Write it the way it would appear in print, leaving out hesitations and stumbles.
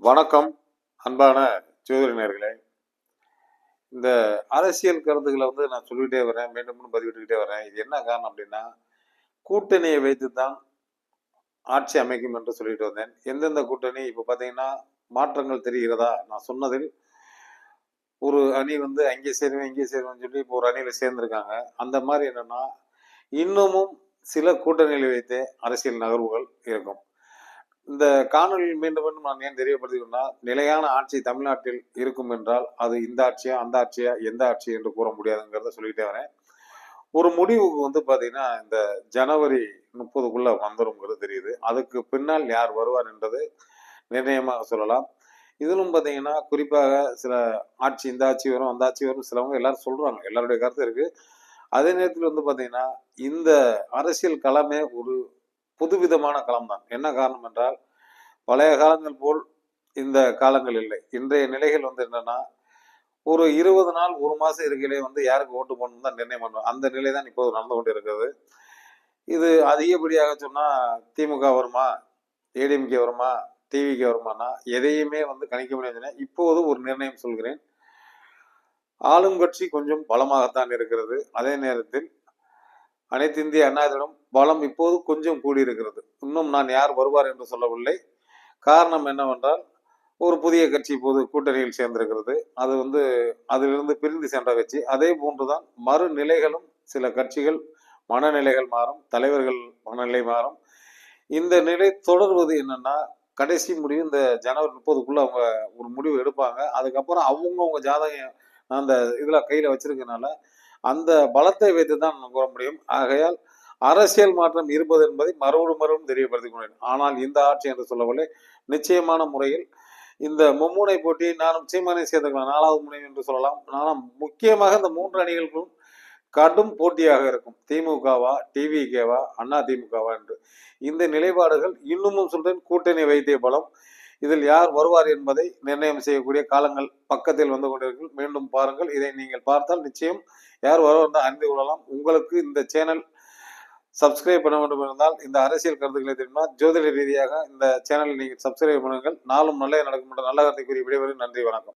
வணக்கம் அன்பான ஜோதிடர்களே. இந்த அரசியல் கருத்துக்களை நான் சொல்லிட்டே வரேன், மீண்டும் பதிவிட்டுக்கிட்டே வரேன். இது என்ன காரணம் அப்படின்னா, கூட்டணியை வைத்து தான் ஆட்சி அமைக்கும் என்று சொல்லிட்டு வந்தேன். எந்தெந்த கூட்டணி இப்போ பார்த்தீங்கன்னா மாற்றங்கள் தெரிகிறதா? நான் சொன்னதில் ஒரு அணி அங்கே சேருவேன் இங்கே சேருவேன்னு சொல்லி இப்போ ஒரு அணியில் சேர்ந்திருக்காங்க. அந்த மாதிரி என்னன்னா இன்னமும் சில கூட்டணிகளை வைத்தே அரசியல் நகர்வுகள் இருக்கும். இந்த காணொலியில் மீண்டும் மீண்டும் நான் ஏன் தெரியப்படுத்தினா, நிலையான ஆட்சி தமிழ்நாட்டில் இருக்கும் என்றால் அது இந்த ஆட்சியா அந்த ஆட்சியா எந்த ஆட்சி என்று கூற முடியாதுங்கிறத சொல்லிக்கிட்டே வரேன். ஒரு முடிவுக்கு பார்த்தீங்கன்னா இந்த ஜனவரி 30க்குள்ள வந்துருங்கிறது தெரியுது. அதுக்கு பின்னால் யார் வருவார் என்பது நிர்ணயமாக சொல்லலாம். இதிலும் பார்த்தீங்கன்னா குறிப்பாக சில ஆட்சி இந்த ஆட்சி வரும் அந்த ஆட்சி வரும் சிலவங்க எல்லாரும் சொல்றாங்க, எல்லாருடைய கருத்து இருக்கு. அதே நேரத்தில் பார்த்தீங்கன்னா இந்த அரசியல் களமே ஒரு புதுவிதமான களம் தான். என்ன காரணம் என்றால் பழைய காலங்கள் போல் இந்த காலங்கள் இல்லை. இன்றைய நிலைகள் என்னன்னா ஒரு 20 நாள் 1 மாசம் இருக்கையிலே யாருக்கு ஓட்டு போடணும் தான் நிர்ணயம் பண்ணுவோம். அந்த நிலை தான் இப்போது நடந்து கொண்டு இருக்கிறது. இது அதிகப்படியாக சொன்னா திமுக வருமா, ஏடிஎம்கே வருமா, டிவிகே வருமானா எதையுமே கணிக்க முடியாது. இப்போது ஒரு நிர்ணயம் சொல்கிறேன். ஆளும் கட்சி கொஞ்சம் பலமாகத்தான் இருக்கிறது. அதே நேரத்தில் அனைத்து இந்திய அண்ணா திராவிடம் பலம் இப்போது கொஞ்சம் கூடியிருக்கிறது. இன்னும் நான் யார் வருவார் என்று சொல்லவில்லை. காரணம் என்னவென்றால் ஒரு புதிய கட்சி இப்போது கூட்டணியில் சேர்ந்திருக்கிறது. அது அதிலிருந்து பிரிந்து சென்ற கட்சி. அதே போன்றுதான் மறுநிலைகளும் சில கட்சிகள் மனநிலைகள் மாறும், தலைவர்கள் மனநிலை மாறும். இந்த நிலை தொடர்வது என்னன்னா கடைசி முடிவு இந்த ஜனவரி 30க்குள்ள அவங்க ஒரு முடிவு எடுப்பாங்க. அதுக்கப்புறம் அவங்க ஜாதகம் அந்த இதுல கையில வச்சிருக்கனால அந்த பலத்தை வைத்து தான் கூற முடியும். ஆகையால் அரசியல் மாற்றம் இருப்பது என்பதை மறுபடியும் தெரியப்படுத்திக் கொண்டேன். ஆனால் இந்த ஆட்சி என்று சொல்லவில்லை, நிச்சயமான முறையில் இந்த மும்முனை போட்டி நானும் சீமானை சேர்த்துக்கலாம், 4வது முனை என்று சொல்லலாம். ஆனால் முக்கியமாக இந்த 3 அணிகளுக்கும் கடும் போட்டியாக இருக்கும். திமுகவா, டிவிகேவா, அண்ணா திமுகவா என்று இந்த நிலைப்பாடுகள் இன்னமும் சொல்றேன் கூட்டணி வைத்திய பலம். இதில் யார் வருவார் என்பதை நிர்ணயம் செய்யக்கூடிய காலங்கள் பக்கத்தில் வந்து கொண்டிருக்கும். மீண்டும் பாருங்கள். இதை நீங்கள் பார்த்தால் நிச்சயம் யார் வருவார் அறிந்து கொள்ளலாம். உங்களுக்கு இந்த சேனல் சப்ஸ்கிரைப் பண்ண வேண்டும் இருந்தால் இந்த அரசியல் கருத்துக்களை தெரியுமா ஜோதிட ரீதியாக இந்த சேனலை நீங்கள் சப்ஸ்கிரைப் பண்ணுங்கள். நாளும் நல்ல நடக்கும் என்ற நல்ல கருத்தை கூறி விடைபெறும். நன்றி, வணக்கம்.